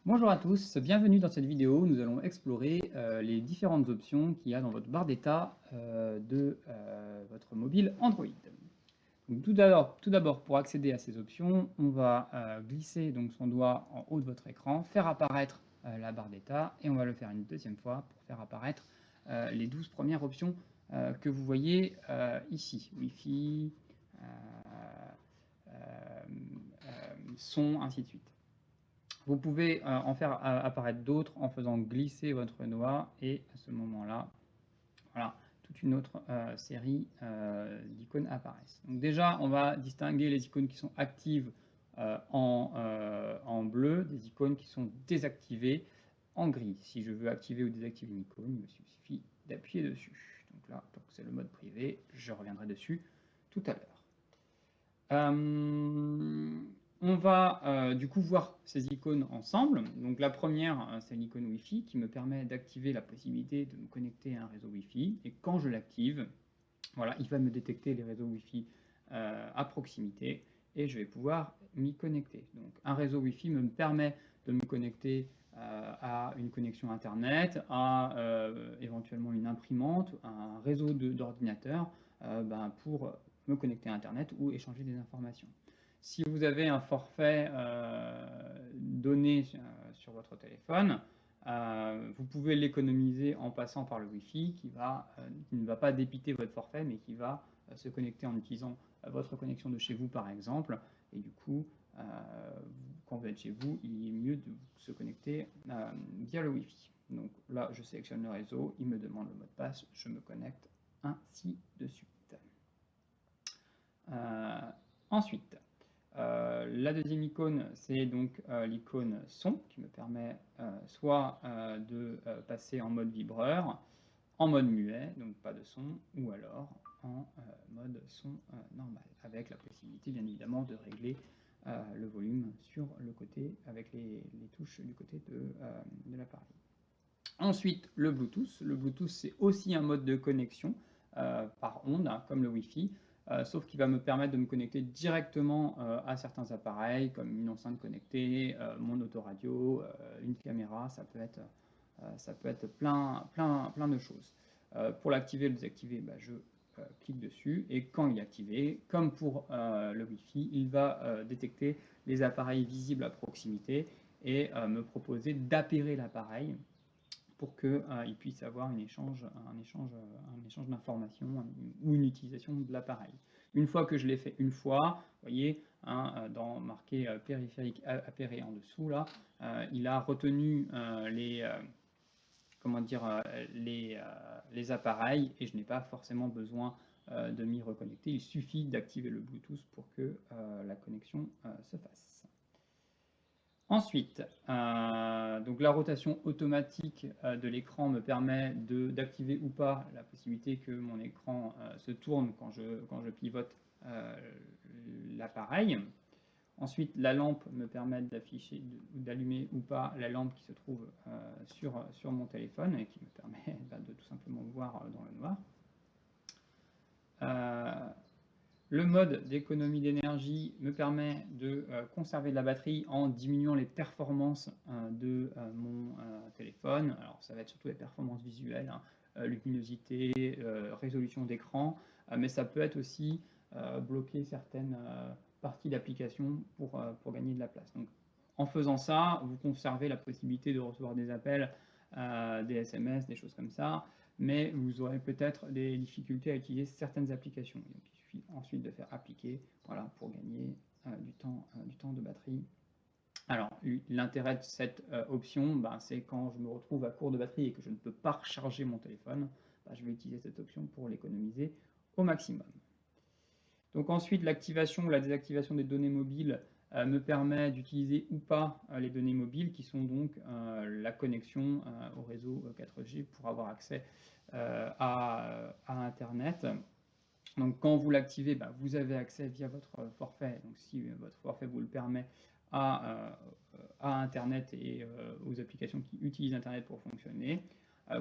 Bonjour à tous, bienvenue dans cette vidéo. Nous allons explorer les différentes options qu'il y a dans votre barre d'état de votre mobile Android. Donc, tout d'abord, pour accéder à ces options, on va glisser donc son doigt en haut de votre écran, faire apparaître la barre d'état, et on va le faire une deuxième fois pour faire apparaître les 12 premières options que vous voyez ici. Wi-Fi, son, ainsi de suite. Vous pouvez en faire apparaître d'autres en faisant glisser votre doigt et à ce moment-là, voilà, toute une autre série d'icônes apparaissent. Donc déjà, on va distinguer les icônes qui sont actives en bleu, des icônes qui sont désactivées en gris. Si je veux activer ou désactiver une icône, il me suffit d'appuyer dessus. Donc là, c'est le mode privé, je reviendrai dessus tout à l'heure. On va du coup voir ces icônes ensemble. Donc la première, c'est l'icône Wi-Fi qui me permet d'activer la possibilité de me connecter à un réseau Wi-Fi. Et quand je l'active, voilà, il va me détecter les réseaux Wi-Fi à proximité et je vais pouvoir m'y connecter. Donc un réseau Wi-Fi me permet de me connecter à une connexion Internet, à éventuellement une imprimante, à un réseau d'ordinateurs pour me connecter à Internet ou échanger des informations. Si vous avez un forfait donné sur votre téléphone, vous pouvez l'économiser en passant par le Wi-Fi qui ne va pas débiter votre forfait, mais qui va se connecter en utilisant votre connexion de chez vous, par exemple. Et du coup, quand vous êtes chez vous, il est mieux de se connecter via le Wi-Fi. Donc là, je sélectionne le réseau, il me demande le mot de passe, je me connecte ainsi de suite. Ensuite, la deuxième icône, c'est donc l'icône son qui me permet soit de passer en mode vibreur, en mode muet, donc pas de son, ou alors en mode son normal, avec la possibilité bien évidemment de régler le volume sur le côté, avec les touches du côté de l'appareil. Ensuite, le Bluetooth. Le Bluetooth, c'est aussi un mode de connexion par onde, hein, comme le Wi-Fi, sauf qu'il va me permettre de me connecter directement à certains appareils, comme une enceinte connectée, mon autoradio, une caméra, ça peut être plein de choses. Pour l'activer ou le désactiver, je clique dessus, et quand il est activé, comme pour le Wi-Fi, il va détecter les appareils visibles à proximité et me proposer d'appairer l'appareil pour qu'il puisse avoir un échange d'informations ou une utilisation de l'appareil. Une fois que je l'ai fait une fois, vous voyez, dans marqué périphérique appairé en dessous, là, il a retenu les appareils et je n'ai pas forcément besoin de m'y reconnecter. Il suffit d'activer le Bluetooth pour que la connexion se fasse. Ensuite, donc la rotation automatique de l'écran me permet d'activer ou pas la possibilité que mon écran se tourne quand je pivote l'appareil. Ensuite, la lampe me permet d'afficher, d'allumer ou pas la lampe qui se trouve sur mon téléphone et qui me permet de tout simplement voir dans le noir. Le mode d'économie d'énergie me permet de conserver de la batterie en diminuant les performances de mon téléphone. Alors ça va être surtout les performances visuelles, hein, luminosité, résolution d'écran, mais ça peut être aussi bloquer certaines parties d'application pour gagner de la place. Donc, en faisant ça, vous conservez la possibilité de recevoir des appels, des SMS, des choses comme ça, mais vous aurez peut-être des difficultés à utiliser certaines applications. Donc, il suffit ensuite de faire appliquer, voilà, pour gagner du temps de batterie. Alors, l'intérêt de cette option, c'est quand je me retrouve à court de batterie et que je ne peux pas recharger mon téléphone, je vais utiliser cette option pour l'économiser au maximum. Donc ensuite, l'activation ou la désactivation des données mobiles me permet d'utiliser ou pas les données mobiles qui sont donc la connexion au réseau 4G pour avoir accès à Internet. Donc quand vous l'activez, vous avez accès via votre forfait. Donc si votre forfait vous le permet à Internet et aux applications qui utilisent Internet pour fonctionner,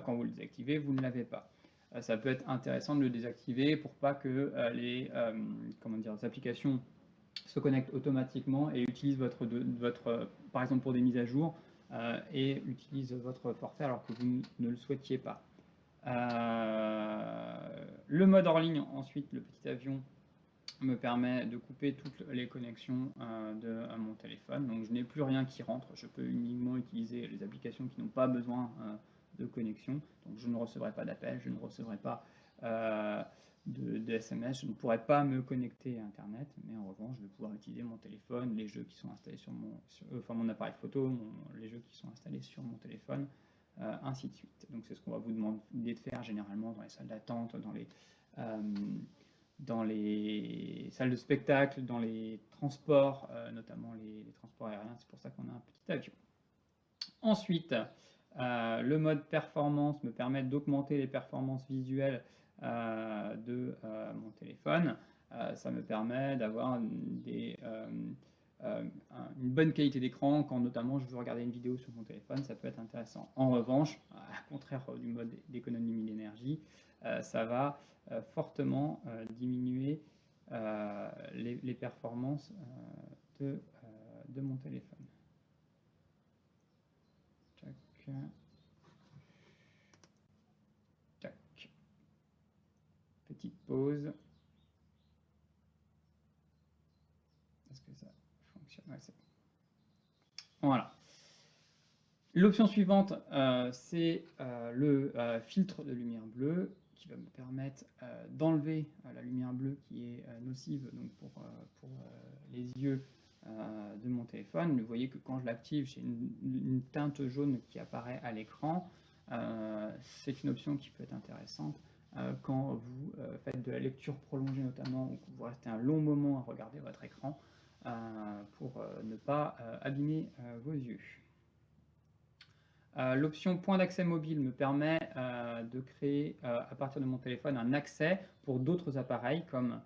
quand vous le désactivez, vous ne l'avez pas. Ça peut être intéressant de le désactiver pour pas que les applications se connectent automatiquement et utilisent par exemple pour des mises à jour, et utilise votre forfait alors que vous ne le souhaitiez pas. Le mode hors ligne, ensuite, le petit avion me permet de couper toutes les connexions de mon téléphone. Donc je n'ai plus rien qui rentre, je peux uniquement utiliser les applications qui n'ont pas besoin de connexion. Donc je ne recevrai pas d'appels, je ne recevrai pas de SMS, je ne pourrai pas me connecter à Internet, mais en revanche je vais pouvoir utiliser mon téléphone, les jeux qui sont installés sur mon appareil photo, les jeux qui sont installés sur mon téléphone, ainsi de suite. Donc c'est ce qu'on va vous demander de faire généralement dans les salles d'attente, dans les salles de spectacle, dans les transports, notamment les transports aériens. C'est pour ça qu'on a un petit avion. Ensuite, le mode performance me permet d'augmenter les performances visuelles de mon téléphone. Ça me permet d'avoir une bonne qualité d'écran quand notamment je veux regarder une vidéo sur mon téléphone, ça peut être intéressant. En revanche, à contraire du mode d'économie d'énergie, ça va fortement diminuer les performances de mon téléphone. Tac. Petite pause. Est-ce que ça fonctionne? Ouais, c'est bon. Voilà. L'option suivante, c'est le filtre de lumière bleue qui va me permettre d'enlever la lumière bleue qui est nocive donc pour les yeux de mon téléphone. Vous voyez que quand je l'active, j'ai une teinte jaune qui apparaît à l'écran. C'est une option qui peut être intéressante quand vous faites de la lecture prolongée notamment, ou que vous restez un long moment à regarder votre écran pour ne pas abîmer vos yeux. L'option point d'accès mobile me permet de créer à partir de mon téléphone un accès pour d'autres appareils comme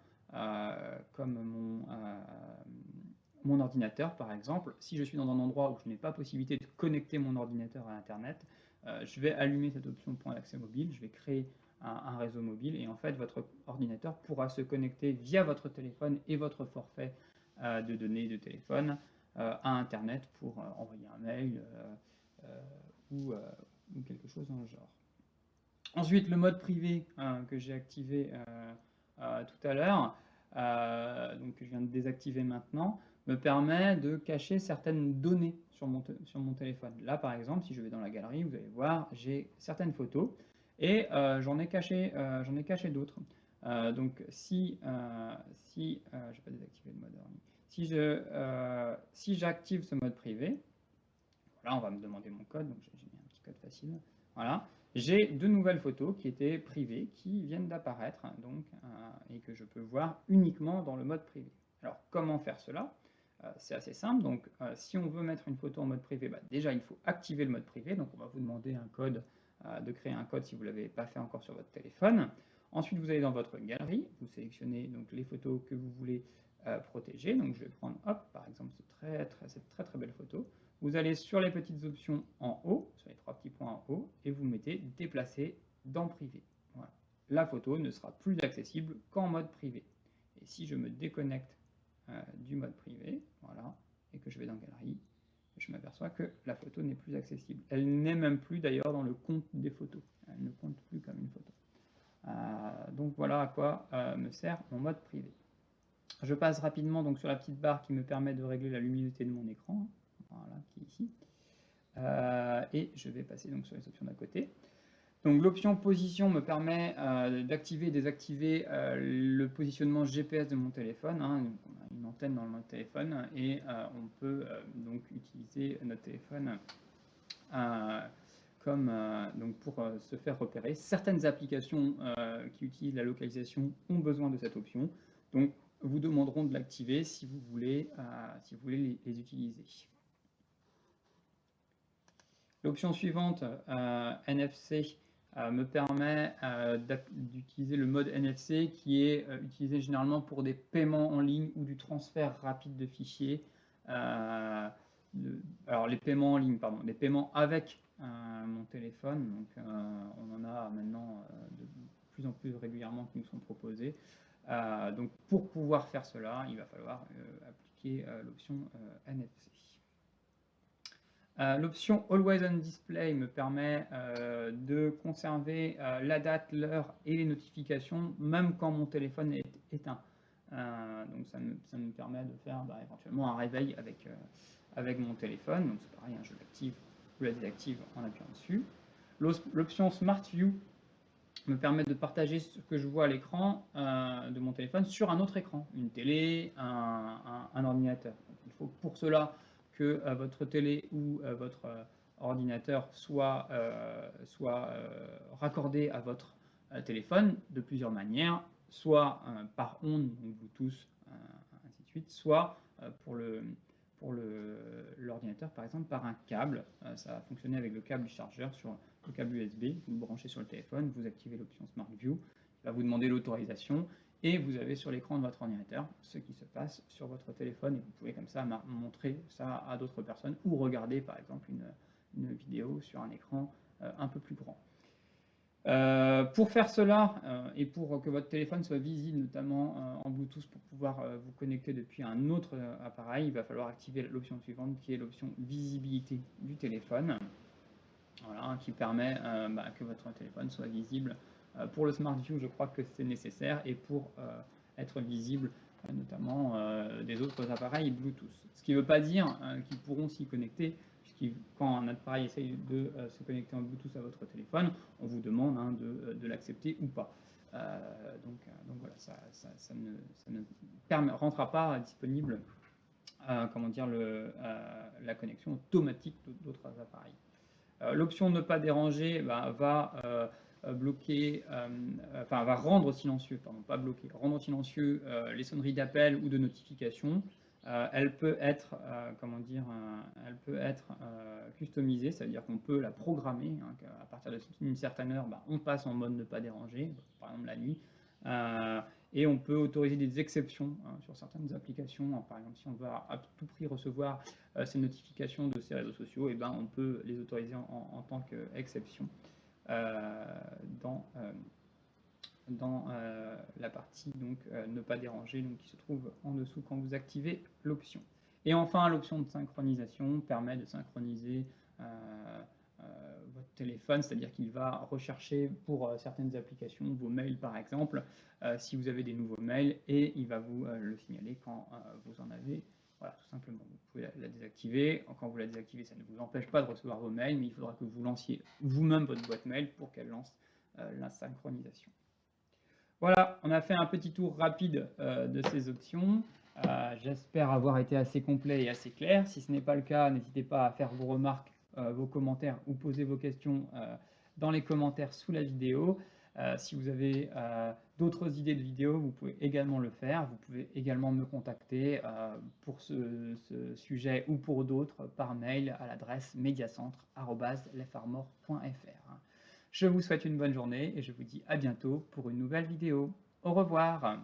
mon ordinateur par exemple. Si je suis dans un endroit où je n'ai pas possibilité de connecter mon ordinateur à Internet, je vais allumer cette option point d'accès mobile, je vais créer un réseau mobile et en fait votre ordinateur pourra se connecter via votre téléphone et votre forfait de données de téléphone à Internet pour envoyer un mail ou quelque chose dans le genre. Ensuite, le mode privé que j'ai activé tout à l'heure, donc que je viens de désactiver maintenant, me permet de cacher certaines données sur mon téléphone. Là, par exemple, si je vais dans la galerie, vous allez voir, j'ai certaines photos et j'en ai caché d'autres. Donc, si je vais pas désactiver le mode hors ligne. Si j'active ce mode privé, là, on va me demander mon code, donc j'ai mis un petit code facile. Voilà. J'ai deux nouvelles photos qui étaient privées, qui viennent d'apparaître, donc, et que je peux voir uniquement dans le mode privé. Alors, comment faire cela? C'est assez simple. Donc, si on veut mettre une photo en mode privé, déjà, il faut activer le mode privé. Donc, on va vous demander un code, de créer un code si vous ne l'avez pas fait encore sur votre téléphone. Ensuite, vous allez dans votre galerie, vous sélectionnez donc les photos que vous voulez protéger. Donc, je vais prendre, hop, par exemple, cette très belle photo. Vous allez sur les petites options en haut, sur les trois petits points en haut, et vous mettez déplacer dans privé. Voilà. La photo ne sera plus accessible qu'en mode privé. Et si je me déconnecte du mode privé, voilà, et que je vais dans galerie, je m'aperçois que la photo n'est plus accessible. Elle n'est même plus d'ailleurs dans le compte des photos. Elle ne compte plus comme une photo. Donc voilà à quoi me sert mon mode privé. Je passe rapidement donc sur la petite barre qui me permet de régler la luminosité de mon écran. Voilà, qui est ici. Et je vais passer donc sur les options d'à côté. Donc l'option position me permet d'activer et désactiver le positionnement GPS de mon téléphone. Hein. Donc, on a une antenne dans le téléphone et on peut donc utiliser notre téléphone donc pour se faire repérer. Certaines applications qui utilisent la localisation ont besoin de cette option. Donc vous demanderont de l'activer si vous voulez, les utiliser. L'option suivante, NFC, me permet d'utiliser le mode NFC qui est utilisé généralement pour des paiements en ligne ou du transfert rapide de fichiers. Alors les paiements en ligne, pardon, les paiements avec mon téléphone, donc on en a maintenant de plus en plus régulièrement qui nous sont proposés. Donc pour pouvoir faire cela, il va falloir appliquer l'option NFC. L'option Always on Display me permet de conserver la date, l'heure et les notifications, même quand mon téléphone est éteint. Donc ça me permet de faire éventuellement un réveil avec mon téléphone. Donc c'est pareil, hein, je l'active ou la désactive en appuyant dessus. L'option Smart View me permet de partager ce que je vois à l'écran de mon téléphone sur un autre écran, une télé, un ordinateur. Donc, il faut pour cela que votre télé ou votre ordinateur soit raccordé à votre téléphone de plusieurs manières, soit par ondes, donc Bluetooth, ainsi de suite, soit pour l'ordinateur, par exemple, par un câble. Ça va fonctionner avec le câble du chargeur sur le câble USB. Vous le branchez sur le téléphone, vous activez l'option Smart View, il va vous demander l'autorisation, et vous avez sur l'écran de votre ordinateur ce qui se passe sur votre téléphone, et vous pouvez comme ça montrer ça à d'autres personnes, ou regarder par exemple une vidéo sur un écran un peu plus grand. Pour faire cela et pour que votre téléphone soit visible, notamment en Bluetooth, pour pouvoir vous connecter depuis un autre appareil, il va falloir activer l'option suivante qui est l'option visibilité du téléphone, voilà, qui permet que votre téléphone soit visible. Pour le Smart View, je crois que c'est nécessaire, et pour être visible notamment des autres appareils Bluetooth. Ce qui ne veut pas dire qu'ils pourront s'y connecter, quand un appareil essaye de se connecter en Bluetooth à votre téléphone, on vous demande de l'accepter ou pas. Donc voilà, ça ne rendra pas disponible la connexion automatique d'autres appareils. L'option ne pas déranger va bloquer, va rendre silencieux, pardon, pas bloquer, rendre silencieux les sonneries d'appel ou de notification. Elle peut être, customisée, ça veut dire qu'on peut la programmer, hein, à partir d'une certaine heure, on passe en mode ne pas déranger, par exemple la nuit, et on peut autoriser des exceptions sur certaines applications. Par exemple, si on veut à tout prix recevoir ces notifications de ces réseaux sociaux, on peut les autoriser en tant qu'exception dans la partie ne pas déranger, donc, qui se trouve en dessous quand vous activez l'option. Et enfin, l'option de synchronisation permet de synchroniser votre téléphone, c'est-à-dire qu'il va rechercher pour certaines applications, vos mails par exemple, si vous avez des nouveaux mails, et il va vous le signaler quand vous en avez. Voilà, tout simplement. Vous pouvez la désactiver. Quand vous la désactivez, ça ne vous empêche pas de recevoir vos mails, mais il faudra que vous lanciez vous-même votre boîte mail pour qu'elle lance la synchronisation. Voilà, on a fait un petit tour rapide de ces options. J'espère avoir été assez complet et assez clair. Si ce n'est pas le cas, n'hésitez pas à faire vos remarques, vos commentaires, ou poser vos questions dans les commentaires sous la vidéo. Si vous avez d'autres idées de vidéos, vous pouvez également le faire. Vous pouvez également me contacter pour ce sujet ou pour d'autres par mail à l'adresse mediacentre@lefarmor.fr. Je vous souhaite une bonne journée et je vous dis à bientôt pour une nouvelle vidéo. Au revoir.